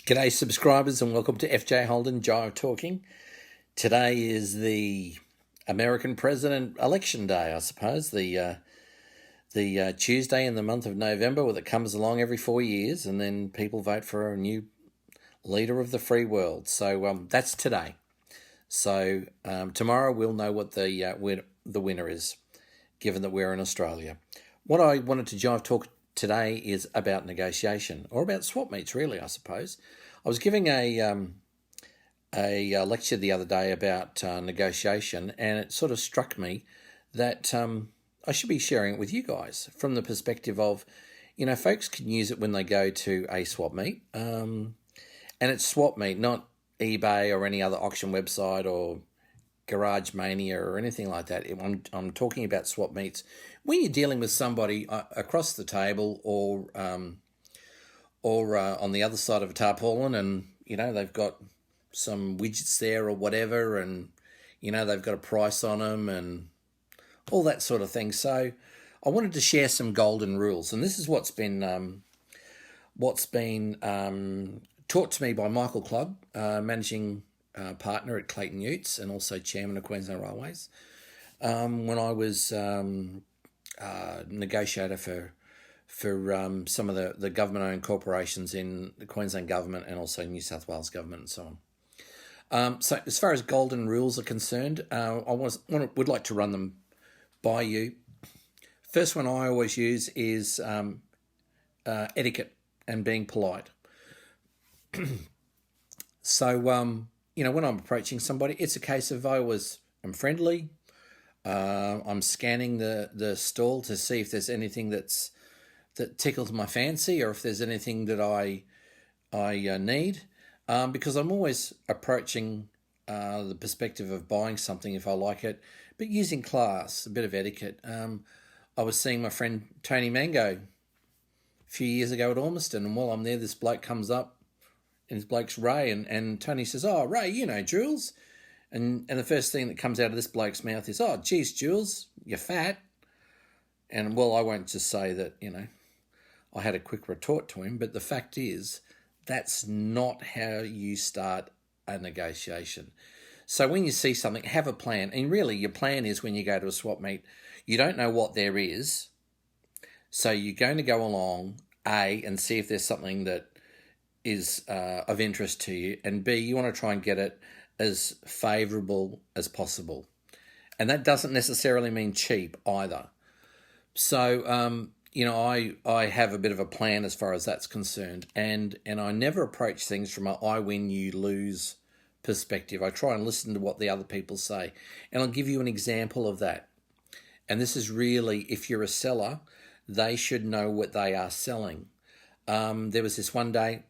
G'day subscribers and welcome to FJ Holden Jive Talking. Today is the American President Election Day, I suppose, the Tuesday in the month of November, where it comes along every 4 years, and then people vote for a new leader of the free world. So that's today. So tomorrow we'll know what the winner is, given that we're in Australia. What I wanted to Jive Talk today is about negotiation, or about swap meets, really, I suppose. I was giving a lecture the other day about negotiation, and it sort of struck me that I should be sharing it with you guys from the perspective of, folks can use it when they go to a swap meet, and it's swap meet, not eBay or any other auction website or Garage Mania or anything like that. I'm talking about swap meets when you're dealing with somebody across the table or on the other side of a tarpaulin, and they've got some widgets there or whatever, and they've got a price on them and all that sort of thing. So I wanted to share some golden rules, and this is what's been taught to me by Michael Clubb, managing partner at Clayton Utes and also chairman of Queensland Railways, when I was negotiator for some of the government-owned corporations in the Queensland government and also New South Wales government and so on. So as far as golden rules are concerned, I would like to run them by you. First one I always use is etiquette and being polite. So, when I'm approaching somebody, it's a case of I'm friendly. I'm scanning the stall to see if there's anything that tickles my fancy, or if there's anything that I need, because I'm always approaching the perspective of buying something if I like it, but using class, a bit of etiquette. I was seeing my friend Tony Mango a few years ago at Ormiston, and while I'm there, this bloke comes up, and his bloke's Ray, and Tony says, "Oh, Ray, Jules." And the first thing that comes out of this bloke's mouth is, "Oh, geez, Jules, you're fat." And, well, I won't just say that, I had a quick retort to him, but the fact is that's not how you start a negotiation. So when you see something, have a plan. And really your plan is when you go to a swap meet, you don't know what there is. So you're going to go along, A, and see if there's something that is of interest to you, and B, you want to try and get it as favourable as possible. And that doesn't necessarily mean cheap either. So, I have a bit of a plan as far as that's concerned, and I never approach things from a I win, you lose perspective. I try and listen to what the other people say, and I'll give you an example of that. And this is really, if you're a seller, they should know what they are selling. There was this one day,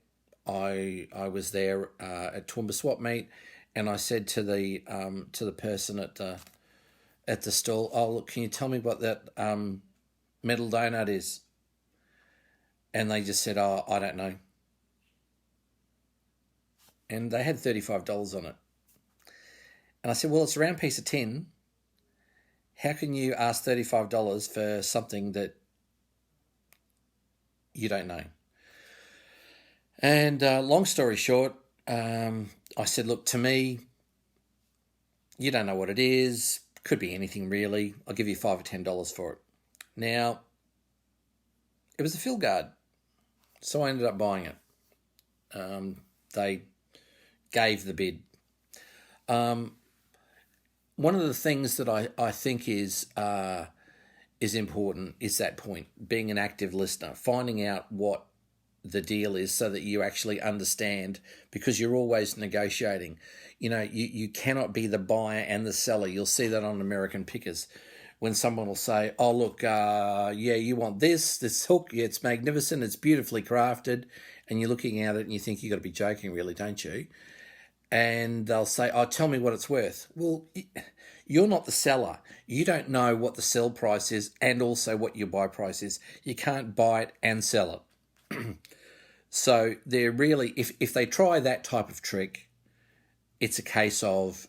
I was there at Toowoomba Swap Meet, and I said to the person at the stall, "Oh, look, can you tell me what that metal donut is?" And they just said, "Oh, I don't know." And they had $35 on it. And I said, "Well, it's a round piece of tin. How can you ask $35 for something that you don't know?" And long story short, I said, "Look, to me, you don't know what it is. Could be anything really. I'll give you $5 or $10 for it." Now, it was a fill guard, so I ended up buying it. They gave the bid. One of the things that I think is important is that point, being an active listener, finding out what the deal is so that you actually understand, because you're always negotiating. You cannot be the buyer and the seller. You'll see that on American Pickers when someone will say, "Oh, look, you want this hook, yeah, it's magnificent, it's beautifully crafted," and you're looking at it and you think you've got to be joking, really, don't you? And they'll say, "Oh, tell me what it's worth." Well, you're not the seller. You don't know what the sell price is and also what your buy price is. You can't buy it and sell it. So they're really, if they try that type of trick, it's a case of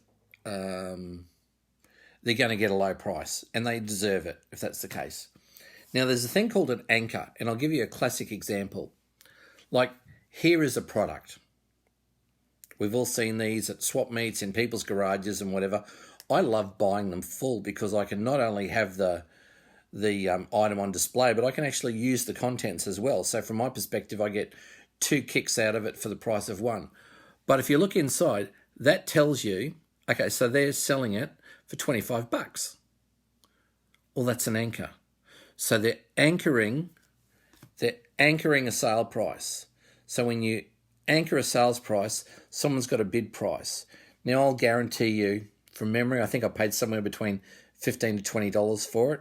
they're going to get a low price, and they deserve it if that's the case. Now, there's a thing called an anchor, and I'll give you a classic example. Like, here is a product. We've all seen these at swap meets, in people's garages and whatever. I love buying them full because I can not only have the item on display, but I can actually use the contents as well. So from my perspective, I get 2 kicks out of it for the price of 1. But if you look inside, that tells you, okay, so they're selling it for $25. Well, that's an anchor. So they're anchoring a sale price. So when you anchor a sales price, someone's got a bid price. Now, I'll guarantee you, from memory, I think I paid somewhere between $15 to $20 for it.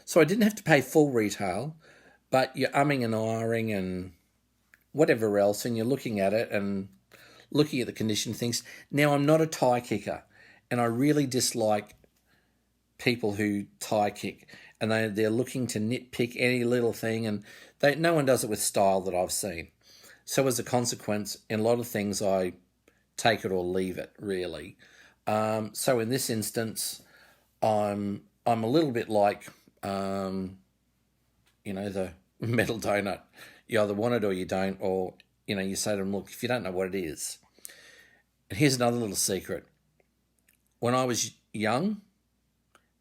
So I didn't have to pay full retail, but you're umming and ahhing and whatever else, and you're looking at it and looking at the condition things. Now, I'm not a tie kicker, and I really dislike people who tie kick, and they're looking to nitpick any little thing, and no one does it with style that I've seen. So as a consequence, in a lot of things, I take it or leave it, really. So in this instance, I'm a little bit like, the metal donut. You either want it or you don't, or, you say to them, look, if you don't know what it is. And here's another little secret. When I was young,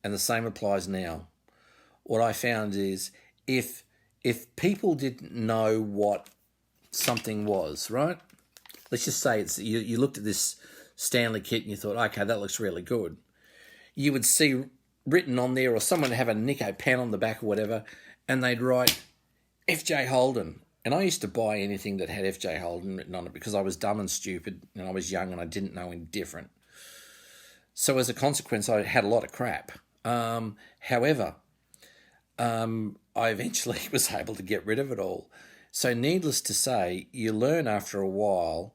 and the same applies now, what I found is if people didn't know what something was, right? Let's just say you looked at this Stanley kit and you thought, okay, that looks really good. You would see written on there, or someone would have a Nico pen on the back or whatever, and they'd write FJ Holden. And I used to buy anything that had FJ Holden written on it because I was dumb and stupid and I was young and I didn't know any different. So as a consequence, I had a lot of crap. However, I eventually was able to get rid of it all. So needless to say, you learn after a while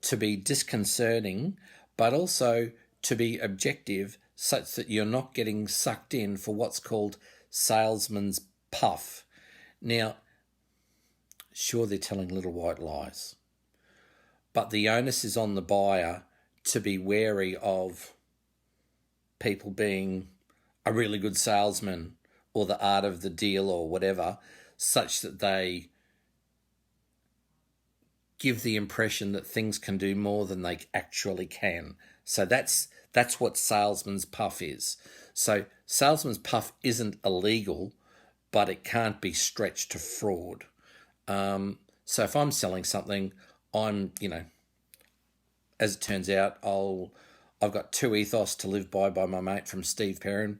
to be disconcerting, but also to be objective, such that you're not getting sucked in for what's called salesman's puff. Now, sure, they're telling little white lies, but the onus is on the buyer to be wary of people being a really good salesman or the art of the deal or whatever, such that they give the impression that things can do more than they actually can. So that's what salesman's puff is. So salesman's puff isn't illegal, but it can't be stretched to fraud. So if I'm selling something, I'm, as it turns out, I've got 2 ethos to live by my mate from Steve Perrin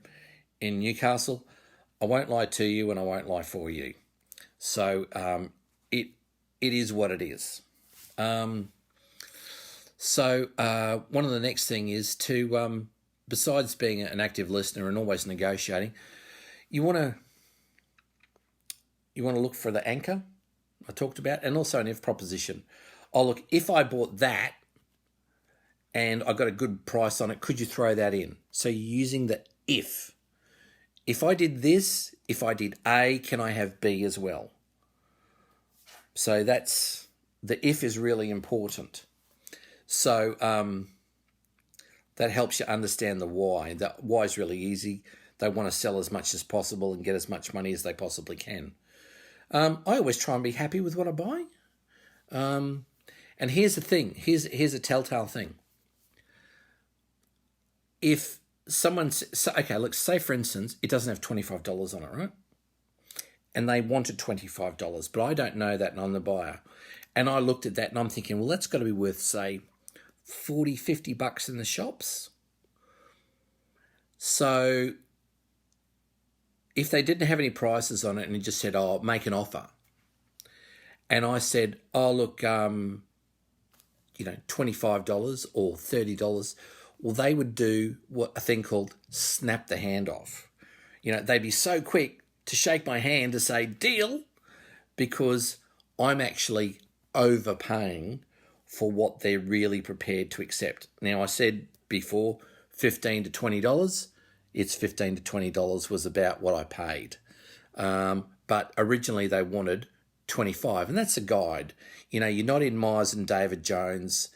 in Newcastle. I won't lie to you and I won't lie for you. So it is what it is. So one of the next thing is to, besides being an active listener and always negotiating, you want to look for the anchor I talked about, and also an if proposition. Oh, look, if I bought that and I got a good price on it, could you throw that in? So you're using the if. If I did this, if I did A, can I have B as well? So that's, the if is really important. So that helps you understand the why. The why is really easy. They want to sell as much as possible and get as much money as they possibly can. I always try and be happy with what I buy. And here's the thing. Here's a telltale thing. If someone, okay, look, say for instance, it doesn't have $25 on it, right? And they wanted $25, but I don't know that and I'm the buyer. And I looked at that and I'm thinking, well, that's got to be worth, say, $40, $50 in the shops. So if they didn't have any prices on it and it just said, oh, make an offer. And I said, oh, look, $25 or $30. Well, they would do a thing called snap the hand off. They'd be so quick to shake my hand to say deal, because I'm actually overpaying for what they're really prepared to accept. Now, I said before, $15 to $20. It's $15 to $20 was about what I paid. But originally they wanted $25, and that's a guide. You're not in Myers and David Jones,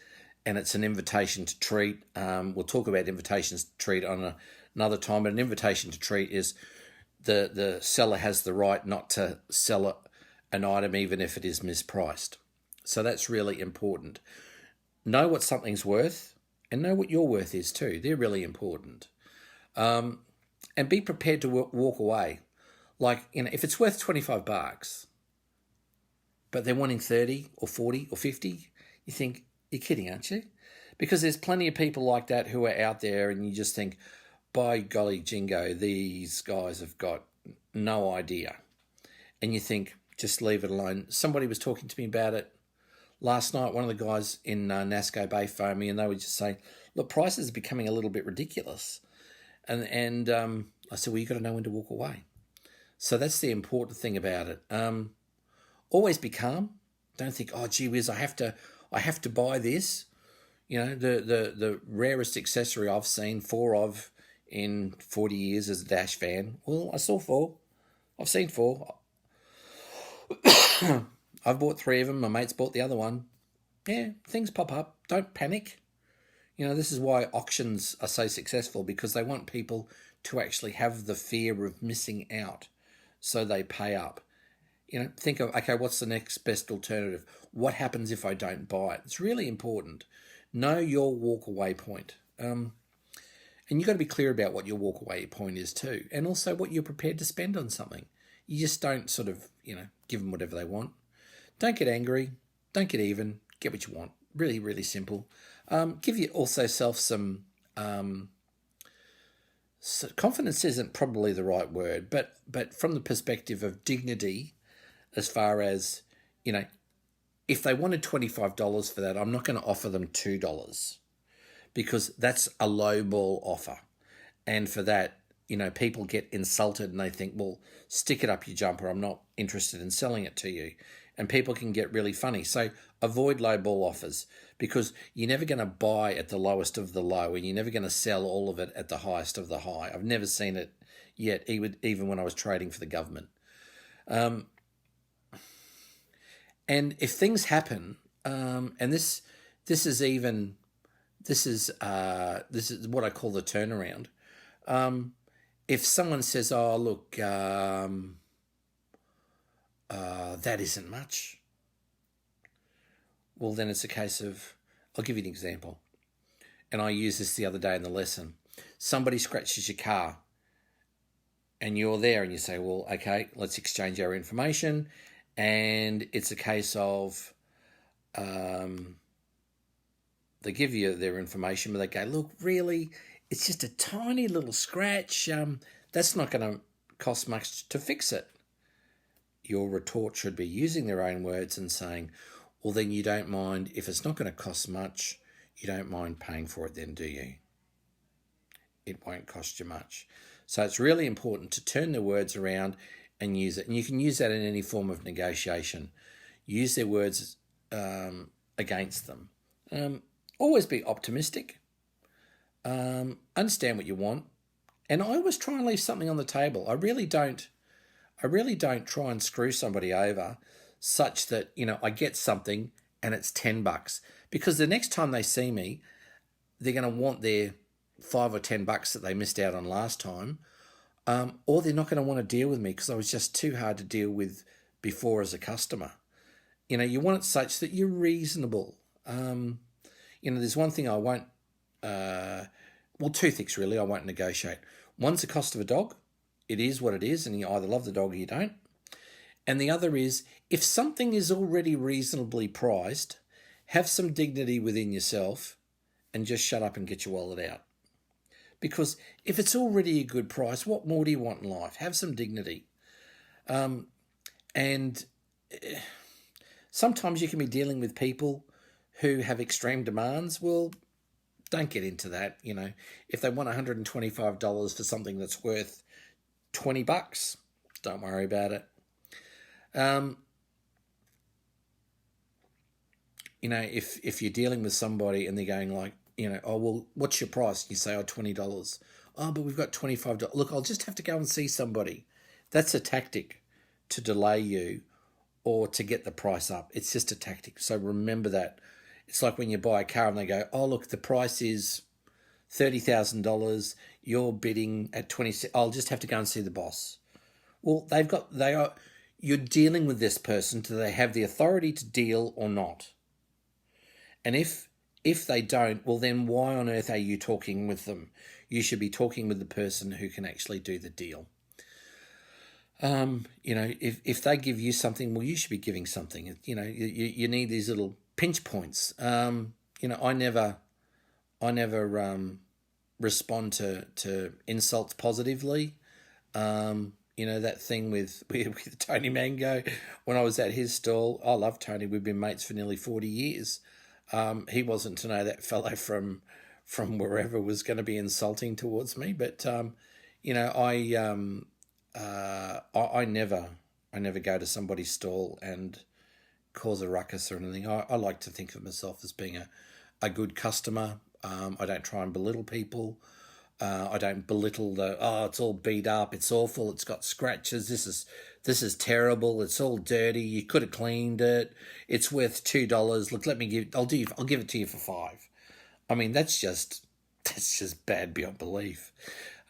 and it's an invitation to treat. We'll talk about invitations to treat on another time, but an invitation to treat is the seller has the right not to sell an item even if it is mispriced. So that's really important. know what something's worth and know what your worth is too. They're really important. And be prepared to walk away. Like, if it's worth 25 bucks, but they're wanting 30 or 40 or 50, you think, you're kidding, aren't you? Because there's plenty of people like that who are out there, and you just think, by golly jingo, these guys have got no idea. And you think, just leave it alone. Somebody was talking to me about it last night. One of the guys in Nasco Bay phoned me, and they were just saying, look, prices are becoming a little bit ridiculous. And I said, well, you've got to know when to walk away. So that's the important thing about it. Always be calm. Don't think, oh, gee whiz, I have to buy this. The rarest accessory I've seen 4 of in 40 years is a dash van. Well, I saw 4. I've seen 4. I've bought 3 of them. My mate's bought the other one. Yeah, things pop up. Don't panic. This is why auctions are so successful, because they want people to actually have the fear of missing out. So they pay up. Think of, okay, what's the next best alternative? What happens if I don't buy it? It's really important. Know your walk away point. And you've got to be clear about what your walk away point is too. And also what you're prepared to spend on something. You just don't sort of, give them whatever they want. Don't get angry. Don't get even. Get what you want. Really, really simple. Give you also self some confidence isn't probably the right word, but from the perspective of dignity, as far as, if they wanted $25 for that, I'm not going to offer them $2 because that's a low ball offer. And for that, people get insulted and they think, well, stick it up your jumper. I'm not interested in selling it to you. And people can get really funny. So avoid low ball offers, because you're never going to buy at the lowest of the low, and you're never going to sell all of it at the highest of the high. I've never seen it yet, even when I was trading for the government. And if things happen, and this is what I call the turnaround. If someone says, "Oh, look, that isn't much," well, then it's a case of, I'll give you an example. And I used this the other day in the lesson. Somebody scratches your car and you're there and you say, well, okay, let's exchange our information. And it's a case of they give you their information, but they go, look, really, it's just a tiny little scratch. That's not going to cost much to fix it. Your retort should be using their own words and saying, well, then you don't mind, if it's not going to cost much, you don't mind paying for it then, do you? It won't cost you much. So it's really important to turn their words around and use it. And you can use that in any form of negotiation. Use their words against them. Always be optimistic. Understand what you want. And I always try and leave something on the table. I really don't try and screw somebody over such that, I get something and it's $10, because the next time they see me, they're going to want their $5 or $10 that they missed out on last time, or they're not going to want to deal with me because I was just too hard to deal with before as a customer. You want it such that you're reasonable. There's one thing I won't, two things really I won't negotiate. One's the cost of a dog. It is what it is, and you either love the dog or you don't. And the other is, if something is already reasonably priced, have some dignity within yourself and just shut up and get your wallet out. Because if it's already a good price, what more do you want in life? Have some dignity. And sometimes you can be dealing with people who have extreme demands. Well, don't get into that. If they want $125 for something that's worth $20, don't worry about it. If you're dealing with somebody and they're going like, oh, well, what's your price? You say, oh, $20. Oh, but we've got $25. Look, I'll just have to go and see somebody. That's a tactic to delay you or to get the price up. It's just a tactic. So remember that. It's like when you buy a car and they go, oh, look, the price is $30,000. You're bidding at 26. I'll just have to go and see the boss. Well, you're dealing with this person. Do they have the authority to deal or not? And if If they don't, well, then why on earth are you talking with them? You should be talking with the person who can actually do the deal. If they give you something, well, you should be giving something. You need these little pinch points. I never respond to insults positively. That thing with Tony Mango when I was at his stall. I love Tony. We've been mates for nearly 40 years. He wasn't to know that fellow from wherever was going to be insulting towards me. But I never go to somebody's stall and cause a ruckus or anything. I like to think of myself as being a good customer. I don't try and belittle people. I don't belittle it's all beat up, it's awful, it's got scratches, this is terrible, it's all dirty, you could have cleaned it, it's worth $2. Look, I'll give it to you for $5. I mean, that's just bad beyond belief.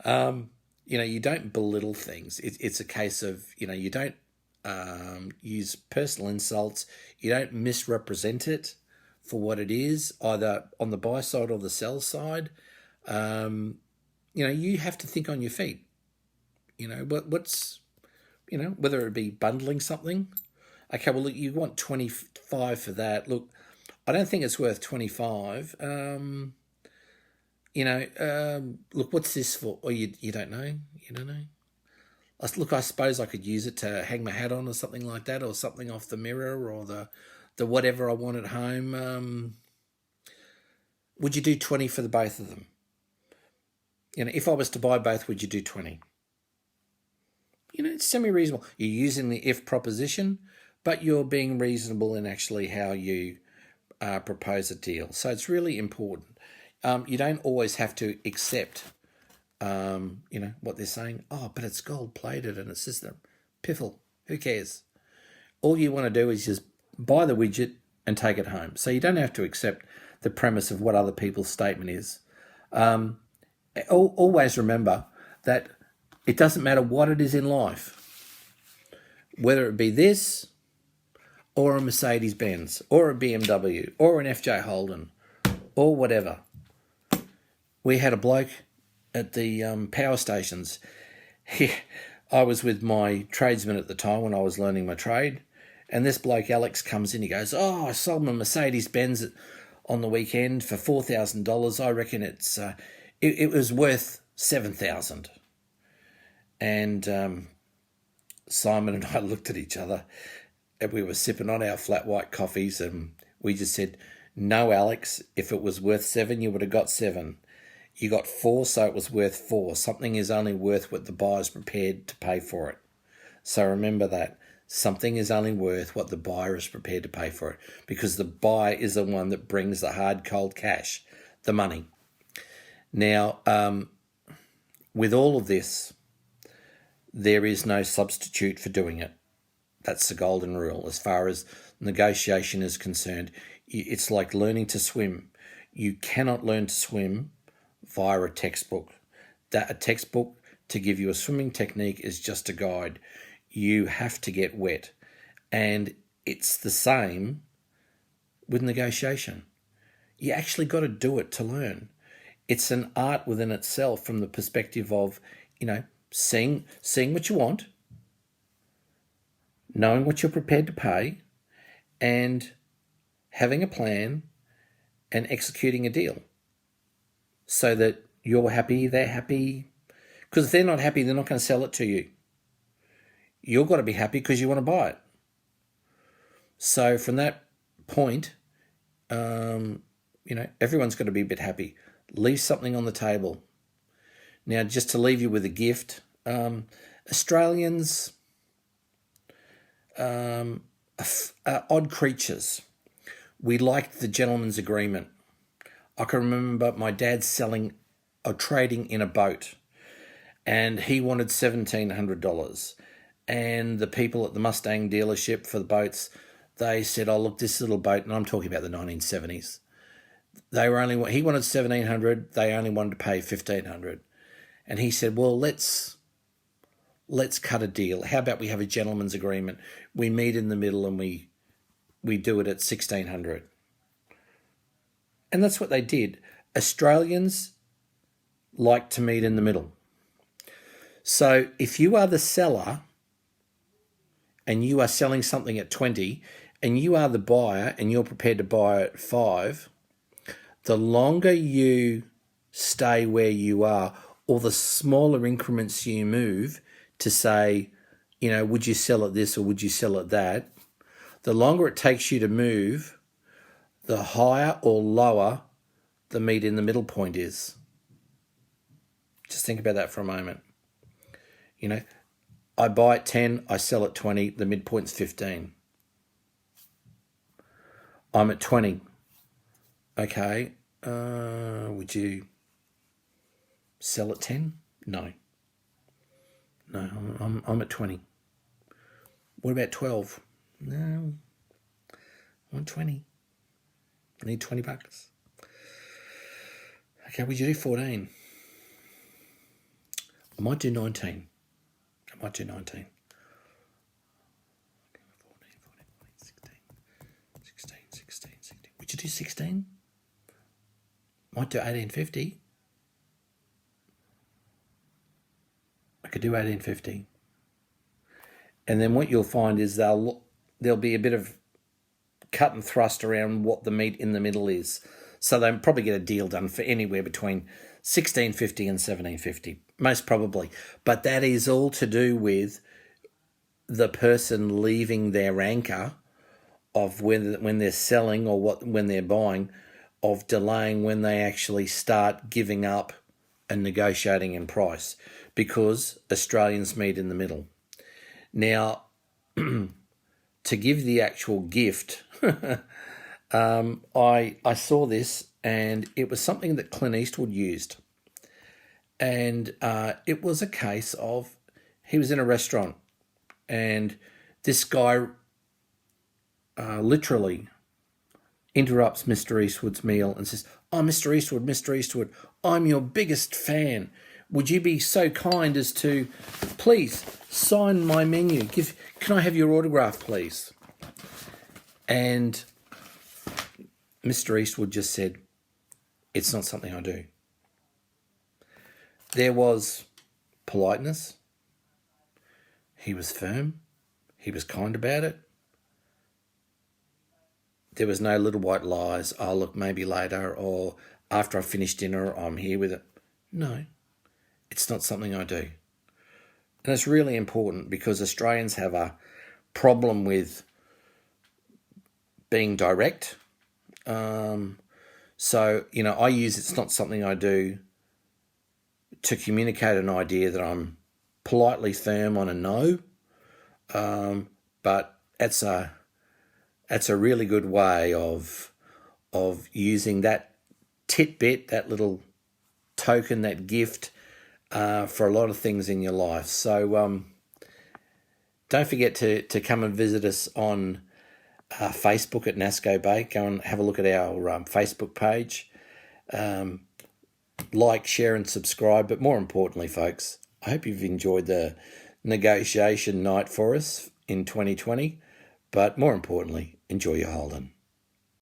You don't belittle things. It's a case of, you don't use personal insults, you don't misrepresent it for what it is, either on the buy side or the sell side. You have to think on your feet. Whether it be bundling something. Okay, well, look, you want 25 for that. Look, I don't think it's worth 25. Look, what's this for? Or you don't know? You don't know? Look, I suppose I could use it to hang my hat on or something like that, or something off the mirror, or the whatever I want at home. Would you do 20 for the both of them? If I was to buy both, would you do 20? It's semi-reasonable. You're using the if proposition, but you're being reasonable in actually how you propose a deal. So it's really important. You don't always have to accept, what they're saying. Oh, but it's gold-plated and it's just a piffle. Who cares? All you want to do is just buy the widget and take it home. So you don't have to accept the premise of what other people's statement is. Always remember that it doesn't matter what it is in life, whether it be this or a Mercedes-Benz or a BMW or an FJ Holden or whatever. We had a bloke at the power stations. I was with my tradesman at the time when I was learning my trade, and this bloke Alex comes in. He goes, "Oh, I sold my Mercedes-Benz on the weekend for $4,000. I reckon it was worth $7,000." And Simon and I looked at each other, and we were sipping on our flat white coffees, and we just said, "No, Alex, if it was worth $7, you would have got $7. You got $4, so it was worth $4. Something is only worth what the buyer's prepared to pay for it." So remember that. Something is only worth what the buyer is prepared to pay for it, because the buyer is the one that brings the hard, cold cash, the money. Now, with all of this, there is no substitute for doing it. That's the golden rule. As far as negotiation is concerned, it's like learning to swim. You cannot learn to swim via a textbook. A textbook to give you a swimming technique is just a guide. You have to get wet. And it's the same with negotiation. You actually got to do it to learn. It's an art within itself, from the perspective of, seeing what you want, knowing what you're prepared to pay, and having a plan and executing a deal so that you're happy, they're happy. Because if they're not happy, they're not going to sell it to you. You've got to be happy because you want to buy it. So from that point, everyone's got to be a bit happy. Leave something on the table. Now, just to leave you with a gift, Australians are odd creatures. We liked the gentleman's agreement. I can remember my dad selling or trading in a boat, and he wanted $1,700. And the people at the Mustang dealership for the boats, they said, "Oh, look, this little boat," and I'm talking about the 1970s. He wanted $1,700. They only wanted to pay $1,500. And he said, "Well, let's cut a deal. How about we have a gentleman's agreement? We meet in the middle and we do it at $1,600. And that's what they did. Australians like to meet in the middle. So if you are the seller and you are selling something at 20 and you are the buyer and you're prepared to buy at 5, the longer you stay where you are or the smaller increments you move to say, would you sell at this or would you sell at that, the longer it takes you to move, the higher or lower the meet in the middle point is. Just think about that for a moment. I buy at 10, I sell at 20, the midpoint's 15. I'm at 20. Okay, would you sell at 10? No. No, I'm at 20. What about 12? No, I'm 20. I need $20. Okay, would you do 14? I might do 19. 16, 16. Would you do 16? Might do 18.50. I could do 18.50. And then what you'll find is there'll be a bit of cut and thrust around what the meat in the middle is. So they'll probably get a deal done for anywhere between 16.50 and 17.50, most probably. But that is all to do with the person leaving their anchor of when they're selling or when they're buying, of delaying when they actually start giving up and negotiating in price, because Australians meet in the middle. Now, to give the actual gift, I saw this, and it was something that Clint Eastwood used. And it was a case of, he was in a restaurant, and this guy literally interrupts Mr. Eastwood's meal and says, "Oh, Mr. Eastwood, I'm your biggest fan. Would you be so kind as to please sign my menu? Can I have your autograph, please?" And Mr. Eastwood just said, "It's not something I do." There was politeness. He was firm. He was kind about it. There was no little white lies. "Oh, look, maybe later," or "after I finish dinner, I'm here with it." No, it's not something I do. And it's really important, because Australians have a problem with being direct. So, I use "it's not something I do" to communicate an idea that I'm politely firm on a no. But that's a really good way of using that tidbit, that little token, that gift, for a lot of things in your life. So don't forget to come and visit us on Facebook at Nasco Bay. Go and have a look at our Facebook page. Like, share and subscribe. But more importantly, folks, I hope you've enjoyed the negotiation night for us in 2020. But more importantly, enjoy your Holden.